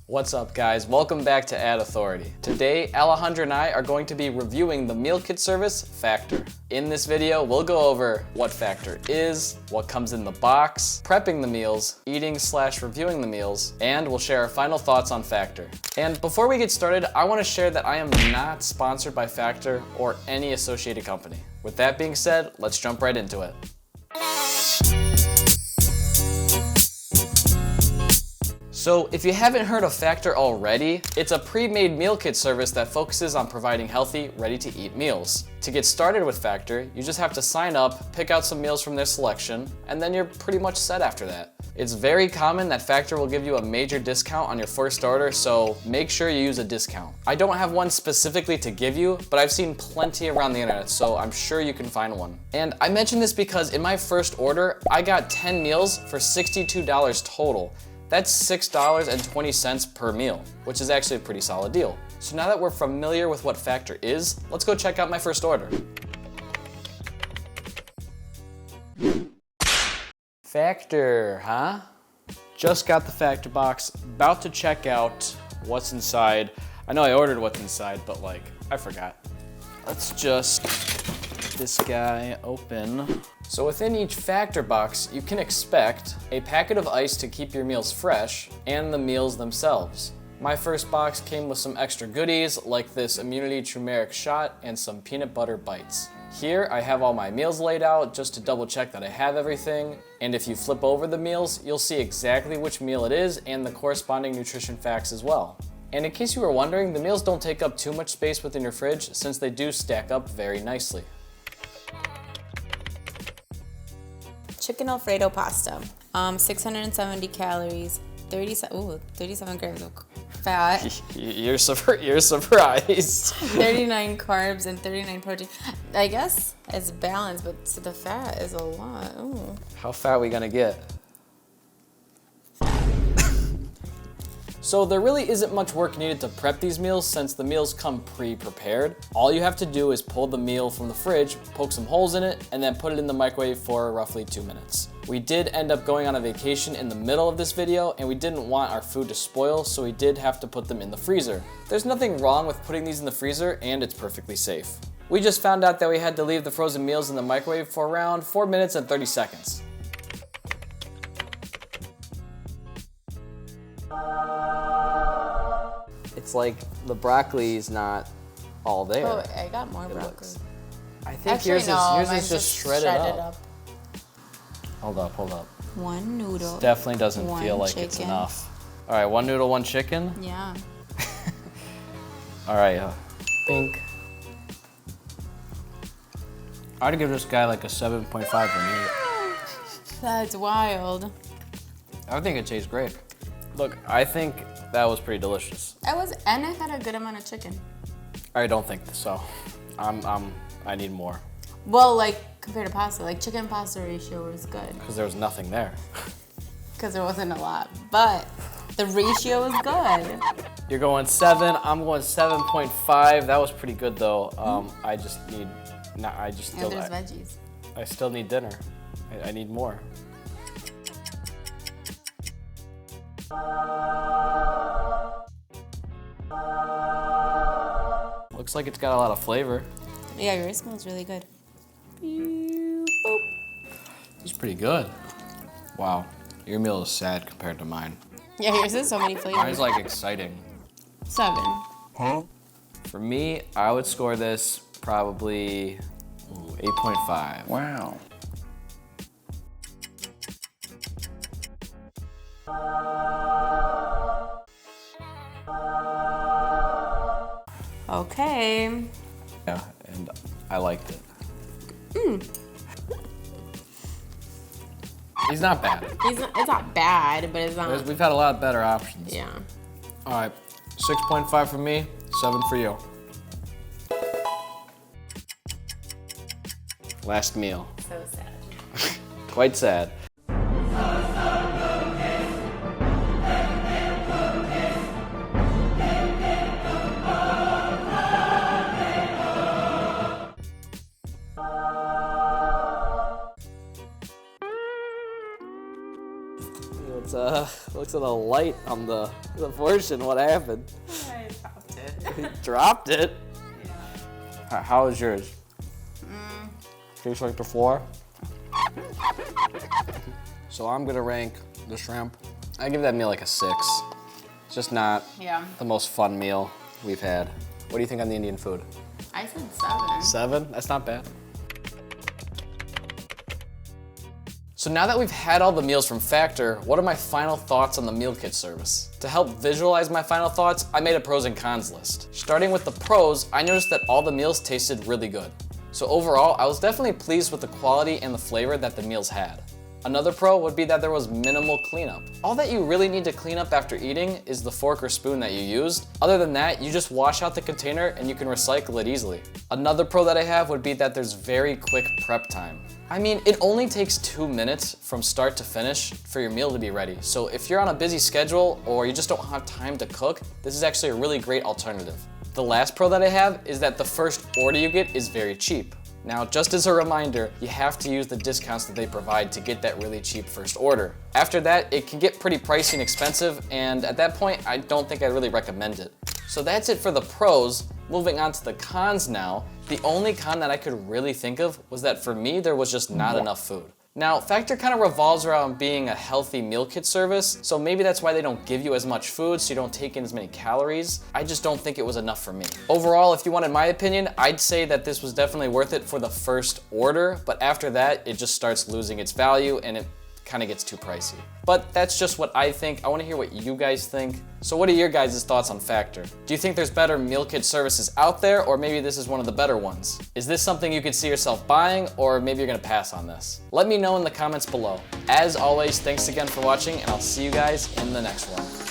What's up guys, welcome back to Ad Authority. Today, Alejandra and I are going to be reviewing the meal kit service, Factor. In this video, we'll go over what Factor is, what comes in the box, prepping the meals, eating/reviewing the meals, and we'll share our final thoughts on Factor. And before we get started, I want to share that I am not sponsored by Factor or any associated company. With that being said, let's jump right into it. So if you haven't heard of Factor already, it's a pre-made meal kit service that focuses on providing healthy, ready-to-eat meals. To get started with Factor, you just have to sign up, pick out some meals from their selection, and then you're pretty much set after that. It's very common that Factor will give you a major discount on your first order, so make sure you use a discount. I don't have one specifically to give you, but I've seen plenty around the internet, so I'm sure you can find one. And I mention this because in my first order, I got 10 meals for $62 total. That's $6.20 per meal, which is actually a pretty solid deal. So now that we're familiar with what Factor is, let's go check out my first order. Factor, huh? Just got the Factor box, about to check out what's inside. I know I ordered what's inside, but I forgot. Let's just get this guy open. So within each Factor box, you can expect a packet of ice to keep your meals fresh and the meals themselves. My first box came with some extra goodies like this immunity turmeric shot and some peanut butter bites. Here I have all my meals laid out just to double check that I have everything, and if you flip over the meals, you'll see exactly which meal it is and the corresponding nutrition facts as well. And in case you were wondering, the meals don't take up too much space within your fridge since they do stack up very nicely. Chicken Alfredo pasta, 670 calories, 37 grams of fat. You're surprised. 39 carbs and 39 protein. I guess it's balanced, but the fat is a lot. Ooh. How fat are we gonna get? So there really isn't much work needed to prep these meals since the meals come pre-prepared. All you have to do is pull the meal from the fridge, poke some holes in it, and then put it in the microwave for roughly 2 minutes. We did end up going on a vacation in the middle of this video and we didn't want our food to spoil, so we did have to put them in the freezer. There's nothing wrong with putting these in the freezer and it's perfectly safe. We just found out that we had to leave the frozen meals in the microwave for around 4 minutes and 30 seconds. It's like the broccoli is not all there. Oh, I got more broccoli. I think Actually, yours is just shredded up. Hold up. One noodle. This definitely doesn't feel like it's enough. All right, one noodle, one chicken. Yeah. All right, think. I'd give this guy like a 7.5 for me. That's wild. I think it tastes great. Look, I think that was pretty delicious. And it had a good amount of chicken. I don't think so. I need more. Well, compared to pasta, chicken pasta ratio was good. Because there was nothing there. Because there wasn't a lot, but the ratio was good. You're going 7, I'm going 7.5. That was pretty good though. I just need, there's veggies. I still need dinner. I need more. Looks like it's got a lot of flavor. Yeah, yours smells really good. It's pretty good. Wow, your meal is sad compared to mine. Yeah, yours has so many flavors. Mine's exciting. 7. Huh? For me, I would score this probably 8.5. Wow. Okay. Yeah, and I liked it. He's not bad. It's not bad, but it's not. We've had a lot of better options. Yeah. All right, 6.5 for me, 7 for you. Last meal. So sad. Quite sad. Looks at the light on the portion. What happened? I dropped it. You dropped it? Yeah. How is yours? Tastes like before? So I'm gonna rank the shrimp. I give that meal like a 6. It's just not the most fun meal we've had. What do you think on the Indian food? I said 7. 7? That's not bad. So now that we've had all the meals from Factor, what are my final thoughts on the meal kit service? To help visualize my final thoughts, I made a pros and cons list. Starting with the pros, I noticed that all the meals tasted really good. So overall, I was definitely pleased with the quality and the flavor that the meals had. Another pro would be that there was minimal cleanup. All that you really need to clean up after eating is the fork or spoon that you used. Other than that, you just wash out the container and you can recycle it easily. Another pro that I have would be that there's very quick prep time. I mean, it only takes 2 minutes from start to finish for your meal to be ready. So if you're on a busy schedule or you just don't have time to cook, this is actually a really great alternative. The last pro that I have is that the first order you get is very cheap. Now, just as a reminder, you have to use the discounts that they provide to get that really cheap first order. After that, it can get pretty pricey and expensive, and at that point, I don't think I'd really recommend it. So that's it for the pros. Moving on to the cons now. The only con that I could really think of was that for me, there was just not enough food. Now, Factor kind of revolves around being a healthy meal kit service, so maybe that's why they don't give you as much food, so you don't take in as many calories. I just don't think it was enough for me. Overall, if you wanted my opinion, I'd say that this was definitely worth it for the first order, but after that, it just starts losing its value and it kind of gets too pricey. But that's just what I think. I want to hear what you guys think. So what are your guys' thoughts on Factor? Do you think there's better meal kit services out there, or maybe this is one of the better ones? Is this something you could see yourself buying, or maybe you're gonna pass on this? Let me know in the comments below. As always, thanks again for watching, and I'll see you guys in the next one.